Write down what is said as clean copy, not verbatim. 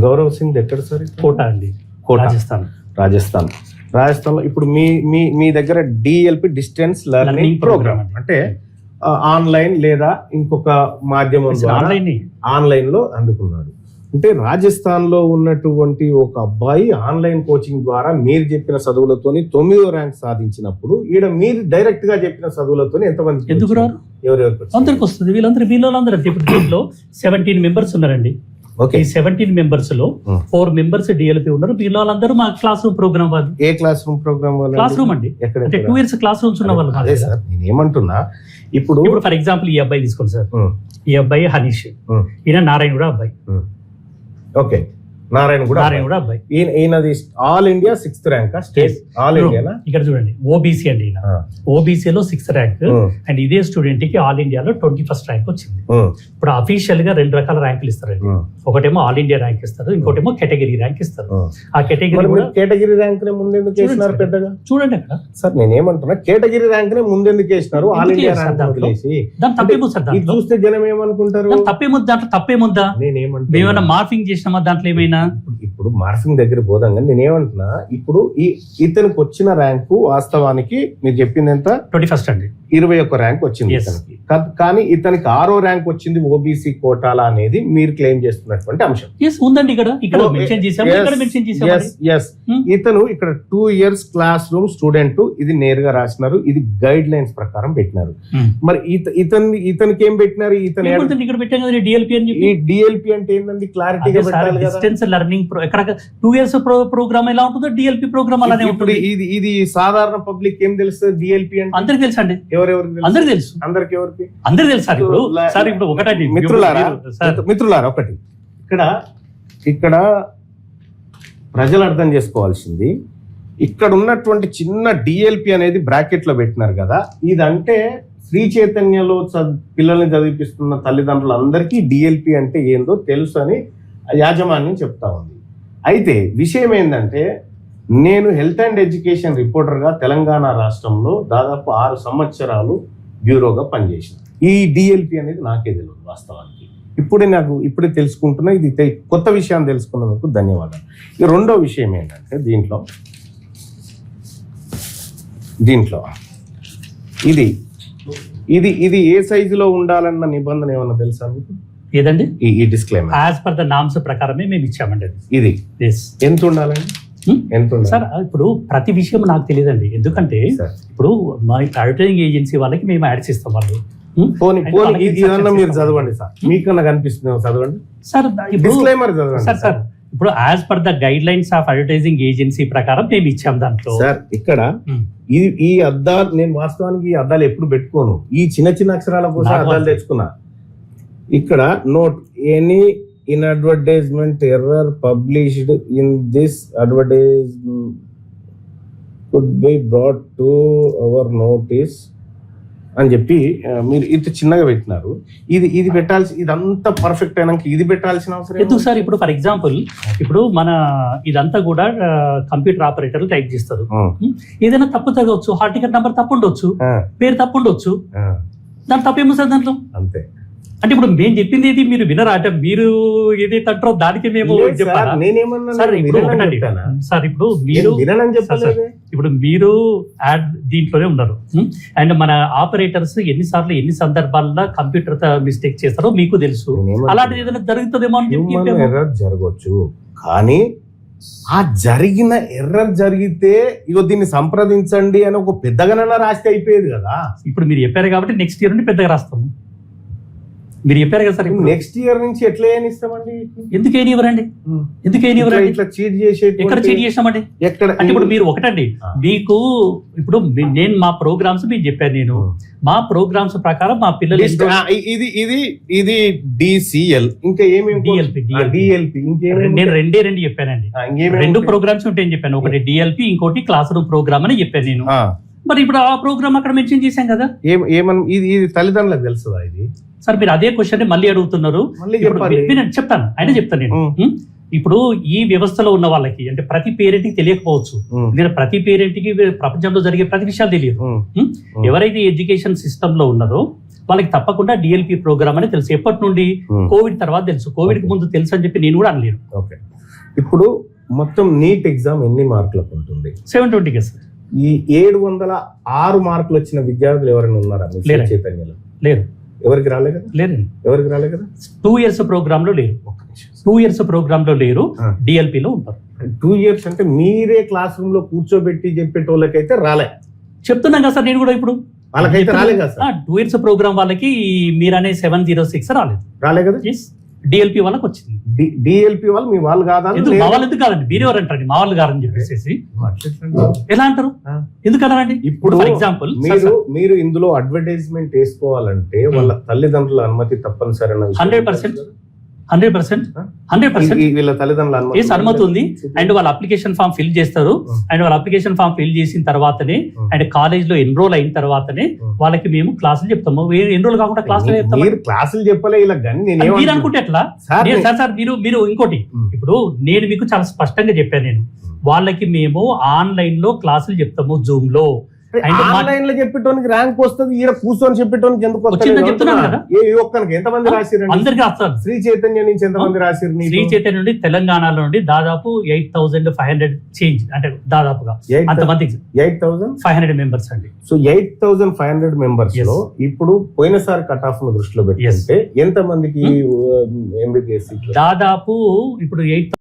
గౌరవ్ సింగ్ ఎక్కడ sir? Quota అండి, quota, Rajasthan. రాజస్థాన్లో ఇప్పుడు మీ దగ్గర డిఎల్పి డిస్టెన్స్ లెర్నింగ్ ప్రోగ్రామ్ అంటే ఆన్లైన్ లేదా ఇంకొక మాధ్యమం ఆన్లైన్ లో అందుకున్నాడు. అంటే రాజస్థాన్ లో ఉన్నటువంటి ఒక అబ్బాయి ఆన్లైన్ కోచింగ్ ద్వారా మీరు చెప్పిన చదువులతోని 9వ ర్యాంక్ సాధించినప్పుడు ఈడ మీరు డైరెక్ట్ గా చెప్పిన చదువులతోని ఎంతమంది ఎందుకు రారు? ఎవరెవరికి అందరికి వస్తుంది. వీళ్ళందరూ ఇప్పుడు దీంట్లో 17 మెంబర్స్ ఉన్నారండి. ఈ 17 మెంబర్స్ లో 4 మెంబర్స్ డిఎల్పి ఉన్నారు. వీళ్ళందరూ మా క్లాస్ రూమ్ ప్రోగ్రామ్ వాళ్ళు. ఏ classroom programme? Classroom అండి, అంటే 2 years క్లాస్ రూమ్స్ ఉన్న వాళ్ళు. అదే సార్ నేను ఏమంటున్నా, ఇప్పుడు ఫర్ ఎగ్జాంపుల్ ఈ అబ్బాయి తీసుకోండి సార్. ఈ అబ్బాయి హనీష్, ఈయన నారాయణ కూడా అబ్బాయి. ఓకే, నారాయణ కూడా అబ్బాయి. ఈయనది all India 6th rank state all India. ఇక్కడ చూడండి ఓబీసీ అండి, ఈయన ఓబీసీలో 6th ర్యాంక్ అండ్ ఇదే స్టూడెంట్ కి ఆల్ ఇండియాలో 21st ర్యాంక్ వచ్చింది. ఇప్పుడు అఫీషియల్ గా 2 రకాల ర్యాంకులు ఇస్తారండి. ఒకటేమో ఆల్ ఇండియా ర్యాంక్ ఇస్తారు, ఇంకోటేమో కేటగిరీ ర్యాంక్ ఇస్తారు. ఆ కేటగిరీ కూడా కేటగిరీ ర్యాంక్ నే ముందెందుకు వేసినారు పెద్దగా? చూడండి అక్కడ సార్ నేనేమంటున్నా, కేటగిరీ ర్యాంక్ నే ముందెందుకు వేసినారు? ఆల్ ఇండియా ర్యాంక్ వదిలేసి దాని తప్పేమో సార్. ఇది చూస్తే జనం ఏమనుకుంటారు? దాంట్లో తప్పేముందా? నేనేమంటున్నా, ఏమైనా మార్ఫింగ్ చేసినామా దాంట్లో ఏమైనా? ఇప్పుడు మార్ఫింగ్ దగ్గర పోదాం కానీ నేనేమంటున్నా, ఇప్పుడు ఇతనికి వచ్చిన ర్యాంకు వాస్తవానికి మీరు చెప్పింది ఎంత? 21st అండి. 21 ర్యాంక్ వచ్చింది ఇతనికి. కానీ ఇతనికి 6వ ర్యాంక్ వచ్చింది ఓబీసీ కోటాల అనేది మీరు క్లెయిమ్ చేస్తున్నటువంటి అంశం. ఉందండి ఇక్కడ మెన్షన్ చేశాము. ఇతను ఇక్కడ 2 years క్లాస్ రూమ్ స్టూడెంట్, ఇది నేరుగా రాసినారు, ఇది గైడ్ లైన్స్ ప్రకారం పెట్టినారు. మరి ఇతనికి ఏం పెట్టినారు? ఇతను ఇక్కడ పెట్టాం కదా డిఎల్పి అని చెప్పి. ఈ డిఎల్పి అంటే ఏంటండి? క్లారిటీగా పెట్టాలి కదా. డిస్టెన్స్ లెర్నింగ్ ఎక్కడ 2 years ప్రోగ్రామ్ ఎలా ఉంటుందో డిఎల్పి ప్రోగ్రామ్ అలానే ఉంటుంది. ఇది సాధారణ పబ్లిక్ ఏం తెలుస్తుంది డిఎల్పి అంటే? అందరికి తెలుసు అండి. అందరికి తెలుసు. అందరికి తెలుసు సార్. ఇప్పుడు ఒకటండి మిత్రులారా, ఒకటి ఇక్కడ ప్రజలు అర్థం చేసుకోవాల్సింది, ఇక్కడ ఉన్నటువంటి చిన్న డిఎల్పి అనేది బ్రాకెట్ లో పెట్టినారు కదా, ఇదంటే శ్రీ చైతన్యలో పిల్లల్ని చదివిపిస్తున్న తల్లిదండ్రులందరికీ డిఎల్పి అంటే ఏందో తెలుసు అని యాజమాన్యం చెప్తా ఉంది. అయితే విషయం ఏంటంటే, నేను హెల్త్ అండ్ ఎడ్యుకేషన్ రిపోర్టర్గా తెలంగాణ రాష్ట్రంలో దాదాపు 6 సంవత్సరాలు బ్యూరోగా పనిచేసిన. ఈ డిఎల్పి అనేది నాకే తెలియదు వాస్తవానికి. ఇప్పుడే తెలుసుకుంటున్నా. ఇది కొత్త విషయాన్ని తెలుసుకున్నందుకు ధన్యవాదాలు. ఈ రెండో విషయం ఏంటంటే, దీంట్లో ఇది ఏ సైజులో ఉండాలన్న నిబంధన ఏమన్నా తెలుసా మీకు? ఏదండి? ఈ disclaimer as per the norms ప్రకారమే మేము ఇచ్చామండి. ఇది ఎంత ఉండాలండి? సార్ ఇప్పుడు ప్రతి విషయం నాకు తెలియదండి. ఎందుకంటే ఇప్పుడు మా అడ్వర్టైజింగ్ ఏజెన్సీ వాళ్ళకి మేము యాడ్స్ ఇస్తాం. వాళ్ళు మీరు చదవండి సార్, మీకన్నా కనిపిస్తుంది చదవండి సార్. సార్ ఇప్పుడు as per the guide lines of advertising agency ప్రకారం మేము ఇచ్చాం దాంట్లో. సార్ ఇక్కడ ఈ అద్దాలు, నేను వాస్తవానికి ఈ అద్దాలు ఎప్పుడు పెట్టుకోను, ఈ చిన్న అక్షరాల కోసం అద్దాలు తెచ్చుకున్నా. ఇక్కడ note any in advertisement error published in this advertisement could be brought to our notice అని చెప్పి మీరు ఇంత చిన్నగా పెట్టినారు. ఇది పెట్టాల్సి, ఇదంతా పర్ఫెక్ట్ అయినాక ఇది పెట్టాల్సిన అవసరం ఎందుకు సార్? ఇప్పుడు ఫర్ ఎగ్జాంపుల్ ఇప్పుడు మన ఇదంతా కూడా కంప్యూటర్ ఆపరేటర్లు టైప్ చేస్తారు. ఏదైనా తప్పు జరగవచ్చు, హాల్ టికెట్ నంబర్ తప్పు ఉండొచ్చు, పేరు తప్పు ఉండొచ్చు, దాని తప్పేమో సార్ దాంట్లో. అంతే. అంటే ఇప్పుడు మేము చెప్పింది ఏది మీరు వినరా? అంటే మీరు ఏదైతే అంటారో దానికి మేము చెప్పాలి. సార్ ఇప్పుడు మీరు యాడ్ దీంట్లోనే ఉన్నారు అండ్ మన ఆపరేటర్స్ ఎన్ని సందర్భాల్లో కంప్యూటర్ మిస్టేక్ చేస్తారో మీకు తెలుసు. అలాంటిది ఏదైనా జరుగుతుందేమో అని ఎర్రర్ జరగవచ్చు, కానీ ఆ జరిగిన ఎర్రర్ జరిగితే ఇగో దీన్ని సంప్రదించండి అని ఒక పెద్దగానైనా రాస్తే అయిపోయేది కదా. ఇప్పుడు మీరు చెప్పారు కాబట్టి నెక్స్ట్ ఇయర్ నుండి పెద్దగా రాస్తాము. మీరు చెప్పారు కదా సార్, నెక్స్ట్ ఇయర్ నుంచి ఎట్లా ఏనిస్తామండి? ఎందుకు ఏనివ్వరండి? ఇట్లా చీట్ చేసే ఎక్కడ చీట్ చేసినామండి? ఎక్కడ అంటే ఇప్పుడు మీరు ఒకటండి, మీకు ఇప్పుడు నేను మా ప్రోగ్రామ్స్ మీకు చెప్పాను. నేను మా ప్రోగ్రామ్స్ ప్రకారం మా పిల్లలు ఇది డిసిఎల్ ఇంకా ఏమేమి డిఎల్పి నేను రెండు చెప్పానండి. 2 ప్రోగ్రామ్స్ ఉంటాయని చెప్పాను. ఒకటి డిఎల్పి, ఇంకోటి క్లాస్ రూమ్ ప్రోగ్రామ్ అని చెప్పాను నేను. మరి ఇప్పుడు ఆ ప్రోగ్రామ్ అక్కడ మెన్షన్ చేశాం కదా. ఇది తల్లిదండ్రులకు తెలుస్తుందా ఇది? సార్ మీరు అదే క్వశ్చన్ మళ్ళీ అడుగుతున్నారు. చెప్తాను నేను. ఇప్పుడు ఈ వ్యవస్థలో ఉన్న వాళ్ళకి అంటే ప్రతి పేరెంట్ కి తెలియకపోవచ్చు. ఎందుకంటే ప్రతి పేరెంట్ కి ప్రపంచంలో జరిగే ప్రతి విషయాలు తెలియదు. ఎవరైతే ఎడ్యుకేషన్ సిస్టమ్ లో ఉన్నారో వాళ్ళకి తప్పకుండా డిఎల్పి ప్రోగ్రామ్ అని తెలుసు. ఎప్పటి నుండి? కోవిడ్ తర్వాత తెలుసు. కోవిడ్ కి ముందు తెలుసు అని చెప్పి నేను కూడా అనలేను. ఓకే, ఇప్పుడు మొత్తం నీట్ ఎగ్జామ్ ఎన్ని మార్కులకు ఉంటుంది? 720 సార్. ఈ 706 మార్కులు వచ్చిన విద్యార్థులు ఎవరైనా ఉన్నారా మీ లేరండి. చైతన్యలో? లేరు. ఎవరికి రాలే కదా? లేరండి. ఎవరికి రాలే కదా? 2 years ప్రోగ్రామ్ లో లేరు. 2 years ప్రోగ్రామ్ లో లేరు. డిఎల్పి లో ఉంటారు. 2 years అంటే మీరే క్లాస్ రూమ్ లో కూర్చోబెట్టి చెప్పేటోళ్ళకైతే రాలే. చెప్తున్నాం కదా సార్ నేను కూడా ఇప్పుడు. వాళ్ళకైతే రాలే కదా సార్? 2 years ప్రోగ్రామ్ వాళ్ళకి మీరనే 706 రాలేదు. రాలే కదా? డిఎల్పి వాళ్ళకి వచ్చింది. డిఎల్పి వాళ్ళు మీ వాళ్ళు కాదా? ఎందుకు మా వాళ్ళు ఎందుకు కాదండి? మీరెవరు అంటారండి మా వాళ్ళు కాదని చెప్పేసి? ఎలా అంటారు? ఎందుకన్నారండి? ఇప్పుడు ఫర్ ఎగ్జాంపుల్ మీరు ఇందులో అడ్వర్టైజ్మెంట్ వేసుకోవాలంటే వాళ్ళ తల్లిదండ్రుల అనుమతి తప్పనిసరి. 100% వీళ్ళ తల్లిదండ్రుల అనుమతి ఉంది. అండ్ వాళ్ళ అప్లికేషన్ ఫామ్ ఫిల్ చేస్తారు. అండ్ వాళ్ళ అప్లికేషన్ ఫామ్ ఫిల్ చేసిన తర్వాతనే అండ్ కాలేజ్ లో ఎన్రోల్ అయిన తర్వాతనే వాళ్ళకి మేము క్లాసులు చెప్తాము. ఎన్రోల్ కాకుండా క్లాసులు చెప్తాము. మీరు క్లాసులు చెప్పలే ఇలా మీరు అనుకుంటే ఎట్లా సార్? మీరు ఇంకోటి, ఇప్పుడు నేను మీకు చాలా స్పష్టంగా చెప్పాను. నేను వాళ్ళకి మేము ఆన్లైన్ లో క్లాసులు చెప్తాము, జూమ్ లో. ఆన్లైన్ లో చెప్పేటోనికి ర్యాంక్ వస్తుంది, ఈడ కూర్చొని చెప్పేటోనికి ఎందుకు చెప్తున్నాను కదా. ఎంతమంది రాసిరండి? అందరికీ వస్తారు. శ్రీ చైతన్య నుంచి ఎంతమంది రాసిరు? శ్రీ చైతన్య నుండి తెలంగాణలో నుండి దాదాపు 8,500 చేంజ్, అంటే దాదాపుగా అంతమందికి 8,500 మెంబర్స్ అండి. సో 8,500 మెంబర్స్ లో ఇప్పుడు పోయినసారి కట్ ఆఫ్ ను దృష్టిలో పెట్టుకుంటే ఎంత మందికి ఎంబీబీఎస్? దాదాపు ఇప్పుడు 8,000